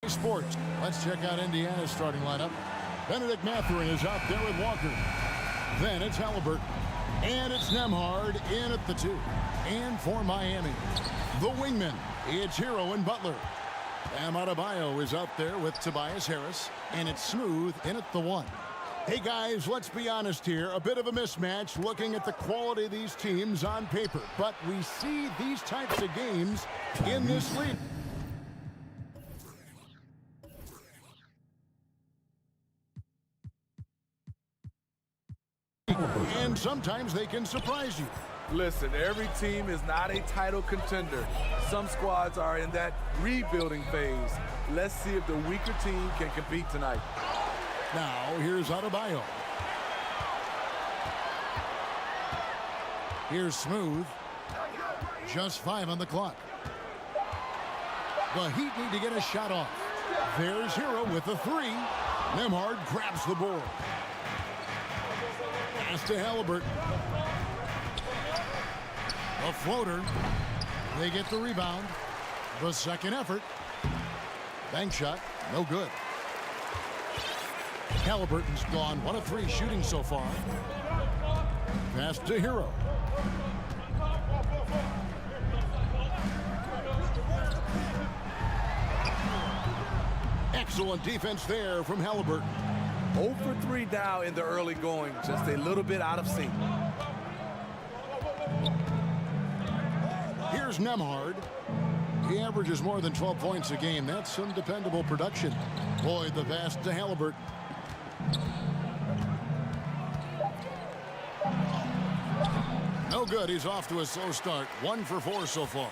Sports. Let's check out Indiana's starting lineup. Benedict Mathurin is out there with Walker. Then it's Halliburton. And it's Nembhard in at the 2. And for Miami, the wingman, it's Hero and Butler. Bam Adebayo is out there with Tobias Harris. And it's Smooth in at the 1. Hey guys, let's be honest here. A bit of a mismatch looking at the quality of these teams on paper. But we see these types of games in this league. And sometimes they can surprise you. Listen, every team is not a title contender. Some squads are in that rebuilding phase. Let's see if the weaker team can compete tonight. Now, here's Adebayo. Here's Smooth. Just 5 on the clock. The Heat need to get a shot off. There's Hero with the 3. Nembhard grabs the board. Pass to Halliburton. A floater. They get the rebound. The second effort. Bank shot. No good. Halliburton's gone 1 of 3 shooting so far. Pass to Hero. Excellent defense there from Halliburton. 0 for 3 now in the early going. Just a little bit out of sync. Here's Nembhard. He averages more than 12 points a game. That's some dependable production. Boyd the pass to Halliburton. No good. He's off to a slow start. 1 for 4 so far.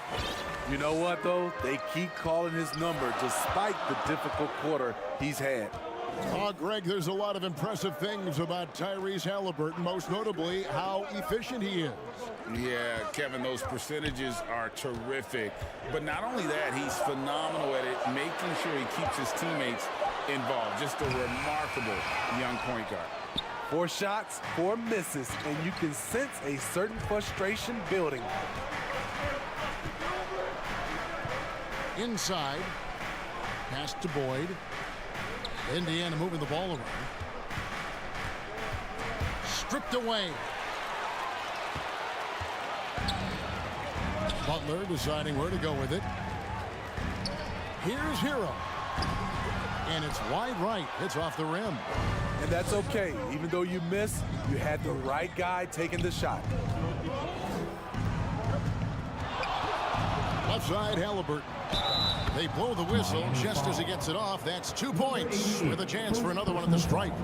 You know what, though? They keep calling his number despite the difficult quarter he's had. Oh, Greg, there's a lot of impressive things about Tyrese Halliburton, most notably how efficient he is. Yeah, Kevin, those percentages are terrific. But not only that, he's phenomenal at it, making sure he keeps his teammates involved. Just a remarkable young point guard. 4 shots, 4 misses, and you can sense a certain frustration building. Inside. Pass to Boyd. Indiana moving the ball around. Stripped away. Butler deciding where to go with it. Here's Hero. And it's wide right. It's off the rim. And that's okay. Even though you miss, you had the right guy taking the shot. Left side, Halliburton. They blow the whistle just as he gets it off. That's 2 points with a chance for another one at the stripe.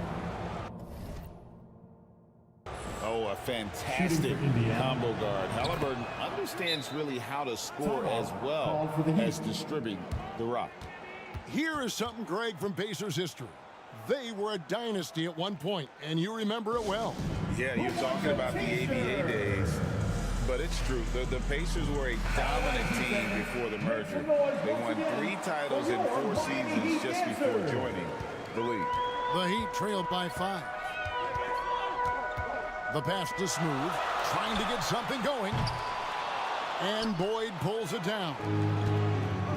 Oh, a fantastic combo guard. Halliburton understands really how to score as well as distribute the rock. Here is something, Greg, from Pacers history. They were a dynasty at one point, and you remember it well. Yeah, you're talking about the ABA days. But it's true. The Pacers were a dominant team before the merger. They won 3 titles in 4 seasons just before joining the league. The Heat trailed by 5. The pass to Smooth, trying to get something going. And Boyd pulls it down.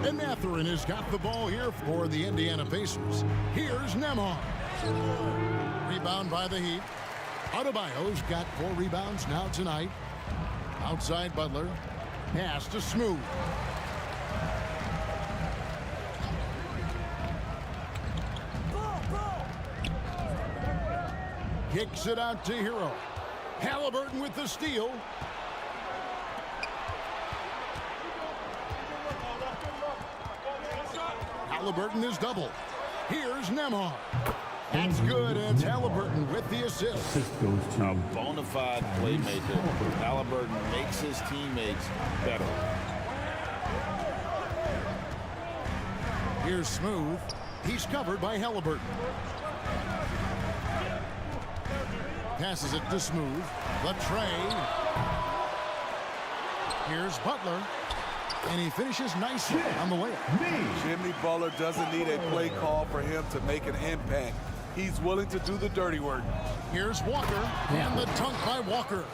And Mathurin has got the ball here for the Indiana Pacers. Here's Nembhard. Rebound by the Heat. Adebayo's got 4 rebounds now tonight. Outside Butler. Pass to Smooth. Kicks it out to Hero. Halliburton with the steal. Halliburton is double. Here's Nembhard. That's good. It's Halliburton with the assist. A bona fide playmaker. Halliburton makes his teammates better. Here's Smooth. He's covered by Halliburton. Passes it to Smooth. The tray. Here's Butler. And he finishes nicely on the way. Jimmy Butler doesn't need a play call for him to make an impact. He's willing to do the dirty work. Here's Walker, and the dunk by Walker.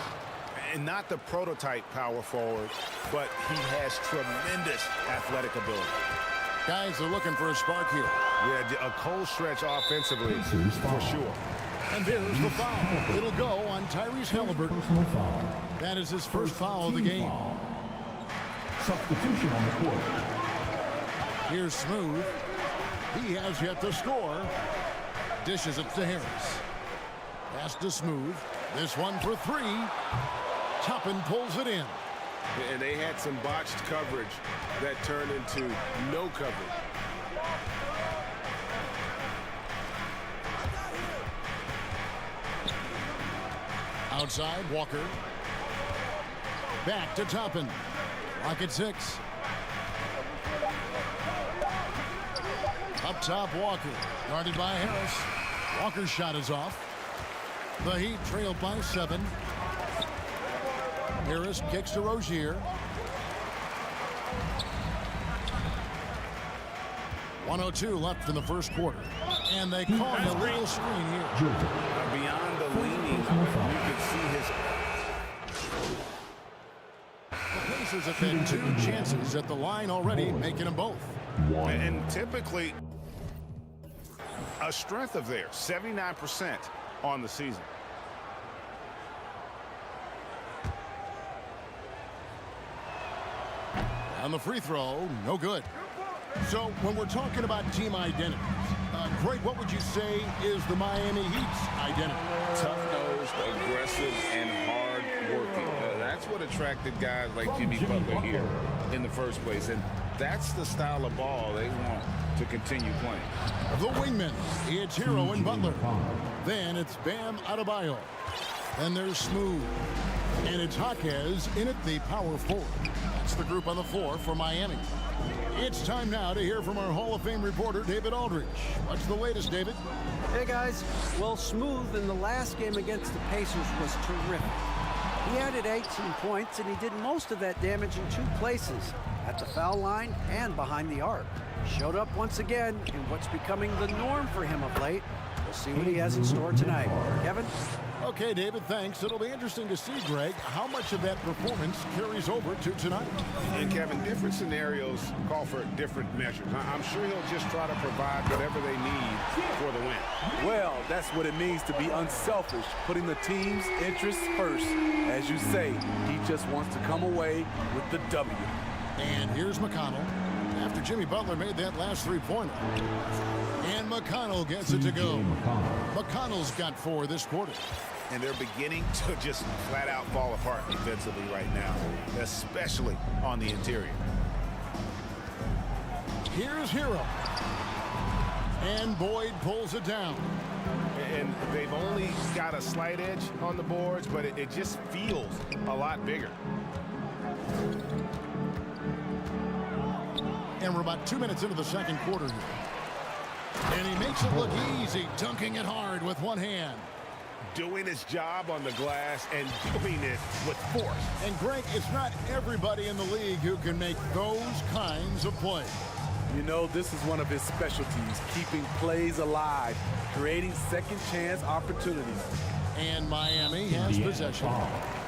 And not the prototype power forward, but he has tremendous athletic ability. Guys are looking for a spark here. Yeah, a cold stretch offensively, for sure. And there's the foul. It'll go on Tyrese Halliburton. That is his first foul of the game. Substitution on the court. Here's Smooth. He has yet to score. Dishes it to Harris. Pass to Smooth. This one for three. Toppin pulls it in. And they had some botched coverage that turned into no coverage. Outside, Walker. Back to Toppin. Lock at 6. Up top, Walker. Guarded by Harris. Walker's shot is off. The Heat trail by 7. Harris kicks to Rozier. 1:02 left in the first quarter. And they call him a little screen here. Beyond the leaning, you could see his... The Pacers have had 2 chances at the line already, making them both. And typically, a strength of theirs, 79% on the season. On the free throw, no good. So when we're talking about team identities, Greg, what would you say is the Miami Heat's identity? Tough-nosed, aggressive, and hard-working. That's what attracted guys like Jimmy Butler here in the first place. And that's the style of ball they want to continue playing. The wingman, it's Hero and Butler. Then it's Bam Adebayo. Then there's Smooth. And it's Jaquez in at the power forward. That's the group on the floor for Miami. It's time now to hear from our Hall of Fame reporter, David Aldridge. What's the latest, David? Hey, guys. Well, Smooth in the last game against the Pacers was terrific. He added 18 points, and he did most of that damage in 2 places, at the foul line and behind the arc. He showed up once again in what's becoming the norm for him of late. We'll see what he has in store tonight. Kevin? Okay, David, thanks. It'll be interesting to see, Greg, how much of that performance carries over to tonight. And, Kevin, different scenarios call for different measures. I'm sure he'll just try to provide whatever they need for the win. Well, that's what it means to be unselfish, putting the team's interests first. As you say, he just wants to come away with the W. And here's McConnell after Jimmy Butler made that last 3-pointer. And McConnell gets it to go. McConnell's got 4 this quarter. And they're beginning to just flat out fall apart defensively right now, especially on the interior. Here's Hero. And Boyd pulls it down. And they've only got a slight edge on the boards, but it just feels a lot bigger. And we're about 2 minutes into the second quarter here. And he makes it look easy, dunking it hard with one hand. Doing his job on the glass and doing it with force. And Greg, it's not everybody in the league who can make those kinds of plays. You know, this is one of his specialties, keeping plays alive, creating second chance opportunities. And Miami has possession.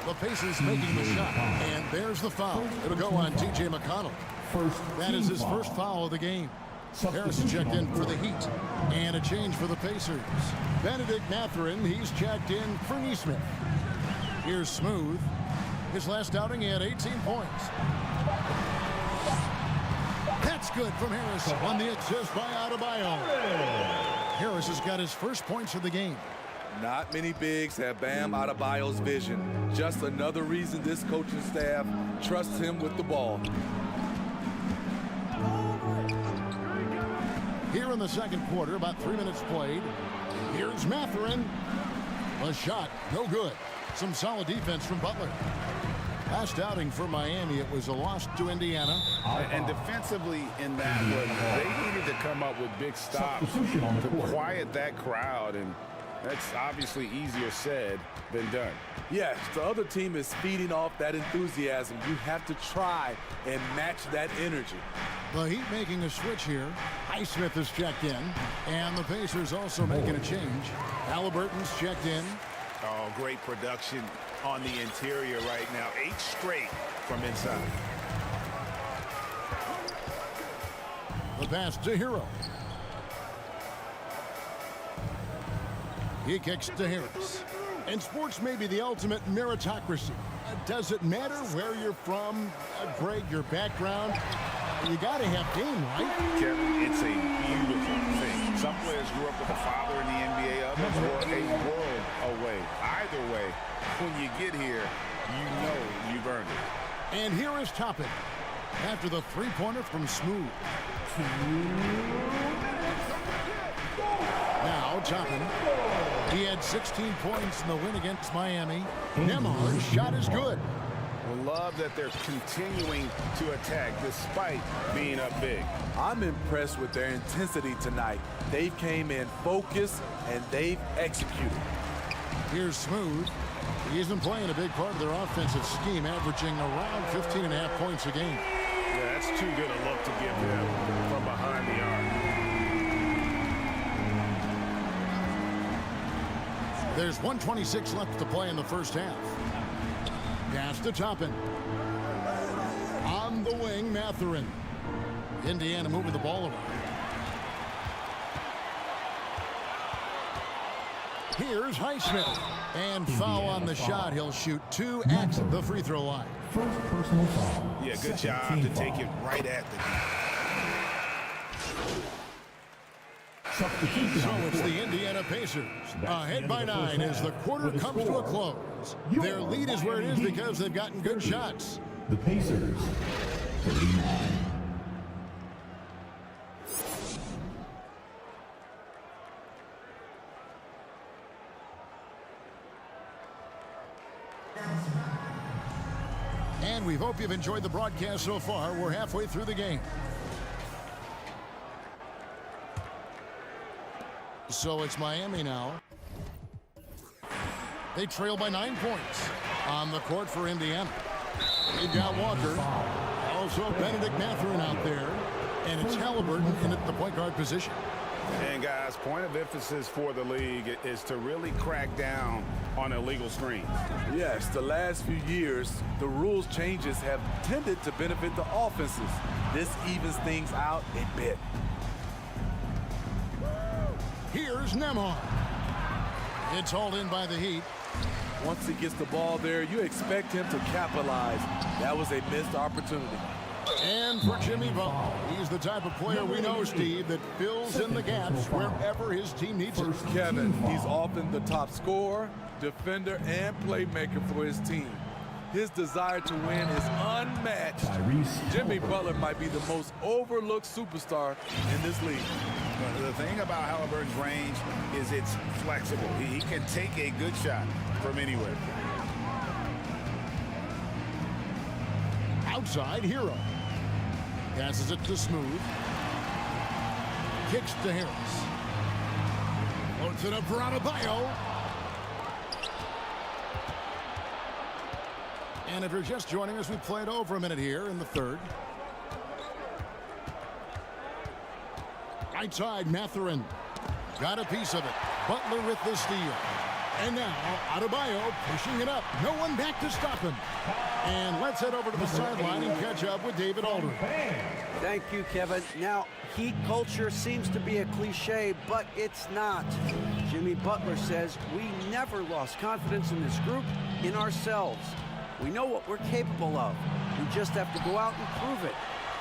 The Pacers making the shot. And there's the foul. It'll go on T.J. McConnell. That is his first foul of the game. Harris checked in for the Heat. And a change for the Pacers. Benedict Mathurin, he's checked in for Nesmith. Here's Smooth. His last outing, he had 18 points. That's good from Harris on the assist by Adebayo. Harris has got his first points of the game. Not many bigs have Bam Adebayo's vision. Just another reason this coaching staff trusts him with the ball. Here in the second quarter, about 3 minutes played. Here's Mathurin. A shot, no good. Some solid defense from Butler. Last outing for Miami, it was a loss to Indiana. And defensively in that one, they needed to come up with big stops to quiet that crowd, and that's obviously easier said than done. Yes, the other team is feeding off that enthusiasm. You have to try and match that energy. The Heat making a switch here. Highsmith is checked in, and the Pacers also making a change. Halliburton's checked in. Oh, great production on the interior right now. 8 straight from inside. The pass to Hero. He kicks to Harris. And sports may be the ultimate meritocracy. Does it matter where you're from, Greg, your background? You got to have game, right? Kevin, it's a beautiful thing. Some players grew up with a father in the NBA, others were a world away. Either way, when you get here, you know you've earned it. And here is Toppin after the three-pointer from Smooth. Now Toppin. He had 16 points in the win against Miami. Nembhard's shot is good. We'll love that they're continuing to attack despite being up big. I'm impressed with their intensity tonight. They came in focused and they've executed. Here's Smooth. He's been playing a big part of their offensive scheme, averaging around 15.5 points a game. Yeah, that's too good a look to give them from behind the arc. There's 1:26 left to play in the first half. Pass to Toppin. On the wing, Mathurin. Indiana moving the ball around. Here's Highsmith. And foul on the shot. He'll shoot 2 at the free throw line. First personal foul. Yeah, good job to take it right at the So it's the Indiana Pacers. Ahead by 9 as the quarter comes to a close. Their lead is where it is because they've gotten good shots. The Pacers, 39. And we hope you've enjoyed the broadcast so far. We're halfway through the game. So it's Miami now. They trail by 9 points on the court for Indiana. They've got Walker. Also Benedict Mathurin out there. And it's Halliburton in at the point guard position. And guys, point of emphasis for the league is to really crack down on illegal screens. Yes, the last few years, the rules changes have tended to benefit the offenses. This evens things out a bit. Here's Nembhard. It's hauled in by the Heat. Once he gets the ball there, you expect him to capitalize. That was a missed opportunity. And for Jimmy Butler, he's the type of player we know, Steve, that fills in the gaps wherever his team needs it. Kevin, he's often the top scorer, defender, and playmaker for his team. His desire to win is unmatched. Jimmy Butler might be the most overlooked superstar in this league. The thing about Halliburton's range is it's flexible. He can take a good shot from anywhere. Outside, Hero. Passes it to Smooth. Kicks to Harris. Floats it up for Adebayo. And if you're just joining us, we played over a minute here in the third. Right side, Mathurin. Got a piece of it. Butler with the steal. And now, Adebayo pushing it up. No one back to stop him. And let's head over to the sideline and catch up with David Aldridge. Thank you, Kevin. Now, Heat culture seems to be a cliche, but it's not. Jimmy Butler says we never lost confidence in this group, in ourselves. We know what we're capable of. We just have to go out and prove it.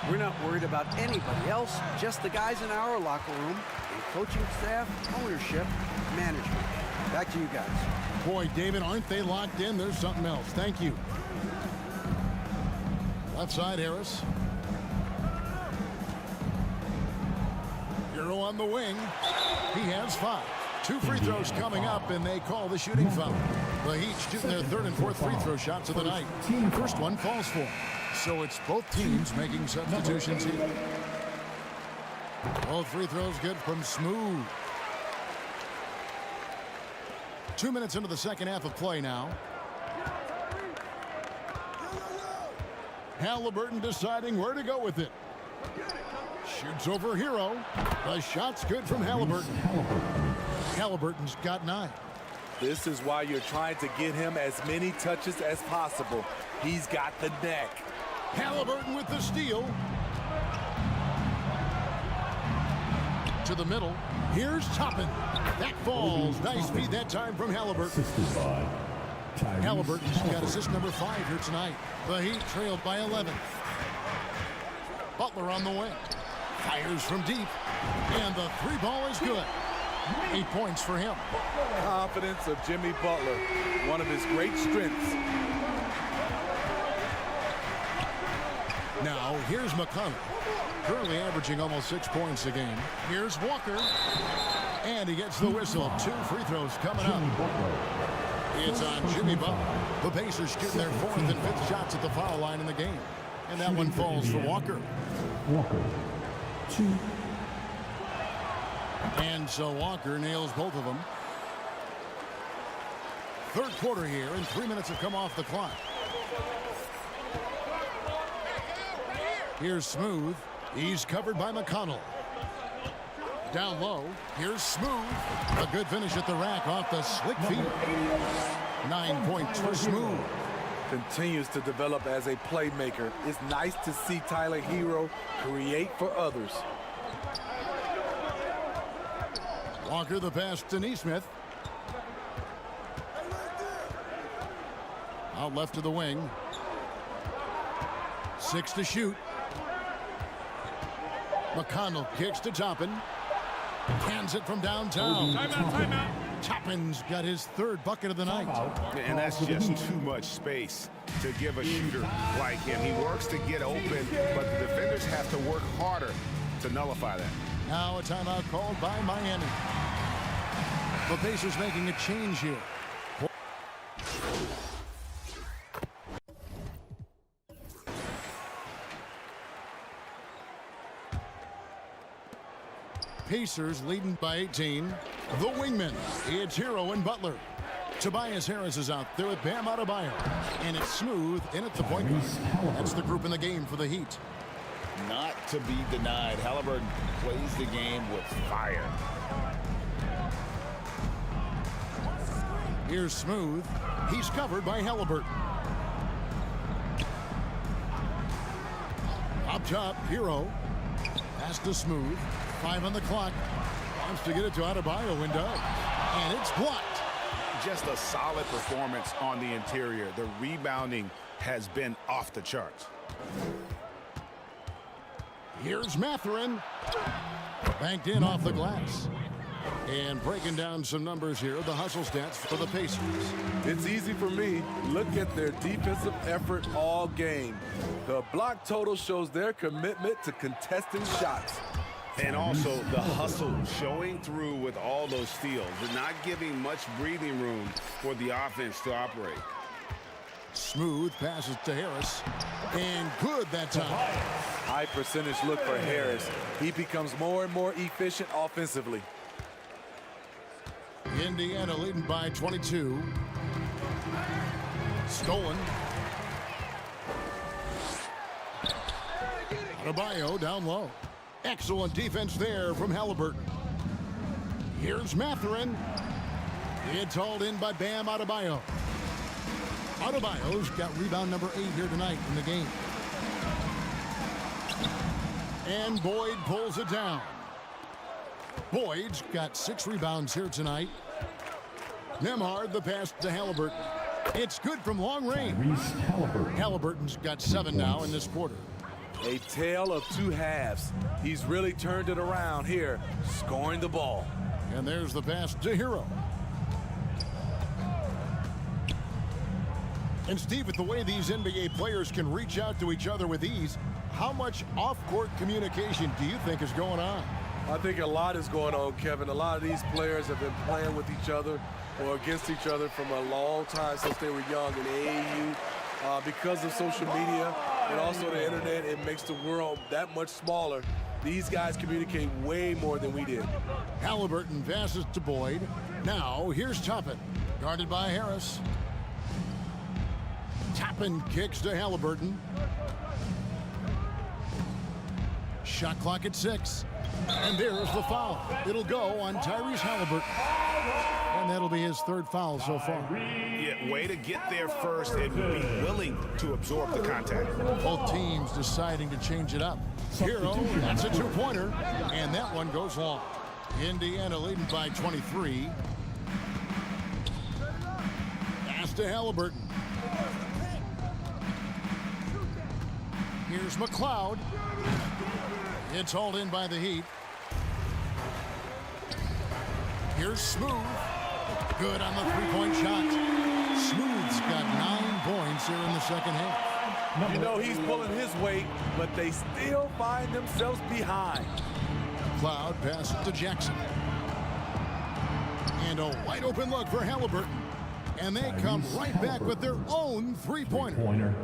We're not worried about anybody else, just the guys in our locker room, and coaching staff, ownership, management. Back to you guys. Boy, David, aren't they locked in? There's something else. Thank you. Left side, Harris. Hero on the wing. He has 5. 2 free throws coming up, and they call the shooting foul. The Heat shooting their 3rd and 4th free throw shots of the night. First one falls for. So it's both teams making substitutions here. Both free throws good from Smooth. 2 minutes into the second half of play now. Halliburton deciding where to go with it. Shoots over Hero. The shot's good from Halliburton. Halliburton's got 9. This is why you're trying to get him as many touches as possible. He's got the neck. Halliburton with the steal. To the middle. Here's Toppin. That falls. Nice feed that time from Halliburton. Halliburton's got assist number 5 here tonight. The Heat trailed by 11. Butler on the wing. Fires from deep. And the 3 ball is good. 8 points for him. Confidence of Jimmy Butler, one of his great strengths. Now, here's McConnell. Currently averaging almost 6 points a game. Here's Walker. And he gets the whistle. 2 free throws coming up. It's on Jimmy Butler. The Pacers shooting their 4th and 5th shots at the foul line in the game. And that one falls for Walker. Walker, 2. And so Walker nails both of them. Third quarter here, and 3 minutes have come off the clock. Here's Smooth. He's covered by McConnell. Down low. Here's Smooth. A good finish at the rack off the slick feet. 9 points for Smooth. Continues to develop as a playmaker. It's nice to see Tyler Hero create for others. Walker the pass to Nesmith. Out left to the wing. 6 to shoot. McConnell kicks to Toppin. Hands it from downtown. Timeout. Toppin's got his 3rd bucket of the night. And that's just too much space to give a shooter like him. He works to get open, but the defenders have to work harder to nullify that. Now a timeout called by Miami. The Pacers making a change here. Pacers leading by 18. The wingmen. It's Hero and Butler. Tobias Harris is out there with Bam Adebayo. And it's Smooth in at the point guard. That's the group in the game for the Heat. Not to be denied. Halliburton plays the game with fire. Here's Smooth. He's covered by Halliburton. Up top, Hero. Pass to Smooth. 5 on the clock. Wants to get it to Adebayo and does. And it's blocked. Just a solid performance on the interior. The rebounding has been off the charts. Here's Mathurin. Banked in off the glass. And breaking down some numbers here, the hustle stats for the Pacers. It's easy for me. Look at their defensive effort all game. The block total shows their commitment to contesting shots. And also the hustle showing through with all those steals. They're not giving much breathing room for the offense to operate. Smooth passes to Harris. And good that time. High percentage look for Harris. He becomes more and more efficient offensively. Indiana leading by 22. Stolen. Adebayo down low. Excellent defense there from Halliburton. Here's Mathurin. It's hauled in by Bam Adebayo. Adebayo's got rebound number 8 here tonight in the game. And Boyd pulls it down. Boyd's got 6 rebounds here tonight. Nembhard the pass to Halliburton. It's good from long range. Halliburton's got 7 now in this quarter. A tale of 2 halves. He's really turned it around here, scoring the ball. And there's the pass to Hero. And Steve, with the way these NBA players can reach out to each other with ease, how much off-court communication do you think is going on? I think a lot is going on, Kevin. A lot of these players have been playing with each other or against each other from a long time since they were young in AAU. Because of social media and also the internet, it makes the world that much smaller. These guys communicate way more than we did. Halliburton passes to Boyd. Now here's Toppin, guarded by Harris. Toppin kicks to Halliburton. Shot clock at 6. And there's the foul. It'll go on Tyrese Halliburton. And that'll be his third foul so far. Yeah, way to get there first and be willing to absorb the contact. Both teams deciding to change it up. Hero, that's a two-pointer, and that one goes long. Indiana leading by 23. Pass to Halliburton. Here's McLeod. It's hauled in by the Heat. Here's Smooth. Good on the three-point shot. Smooth's got 9 points here in the second half. You know he's pulling his weight, but they still find themselves behind. Cloud passes to Jackson. And a wide open look for Halliburton. And they come right back with their own three-pointer.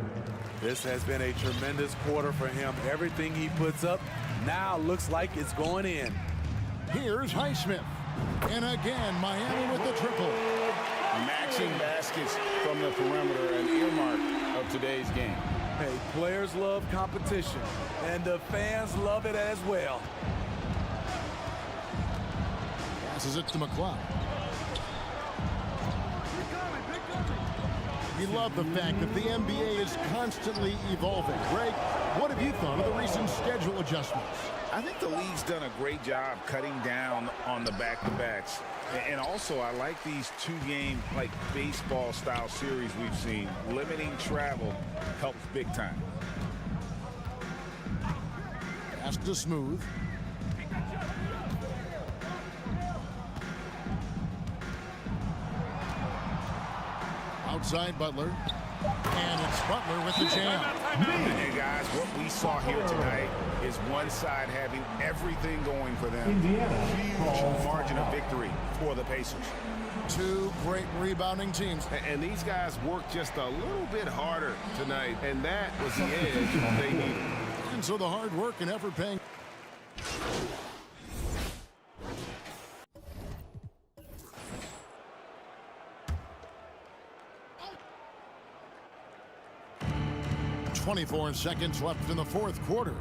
This has been a tremendous quarter for him. Everything he puts up now looks like it's going in. Here's Highsmith. And again, Miami with the triple. Maxing baskets from the perimeter, an earmark of today's game. Hey, players love competition, and the fans love it as well. Passes it to McLeod. We love the fact that the NBA is constantly evolving. Greg, what have you thought of the recent schedule adjustments? I think the league's done a great job cutting down on the back-to-backs. And also, I like these two-game, like, baseball-style series we've seen. Limiting travel helps big time. Pass to Smooth. Outside Butler. And it's Butler with the jam. Hey, guys, what we saw here tonight is one side having everything going for them. Huge margin of victory for the Pacers. Two great rebounding teams. And these guys worked just a little bit harder tonight, and that was the edge they needed. And so the hard work and effort paying. .24 seconds left in the fourth quarter.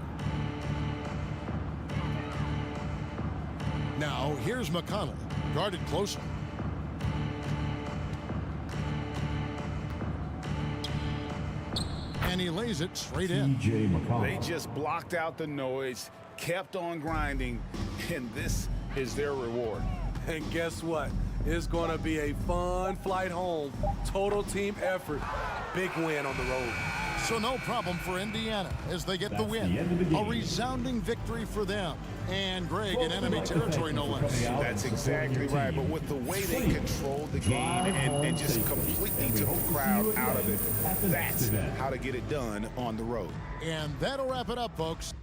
Now here's McConnell, guarded closer. And he lays it straight in. They just blocked out the noise, kept on grinding, and this is their reward. And guess what? It's going to be a fun flight home. Total team effort. Big win on the road. So no problem for Indiana as they get the win. A resounding victory for them. And Greg in enemy territory, no less. That's exactly right. But with the way they controlled the game and just completely took the crowd out of it, that's how to get it done on the road. And that'll wrap it up, folks.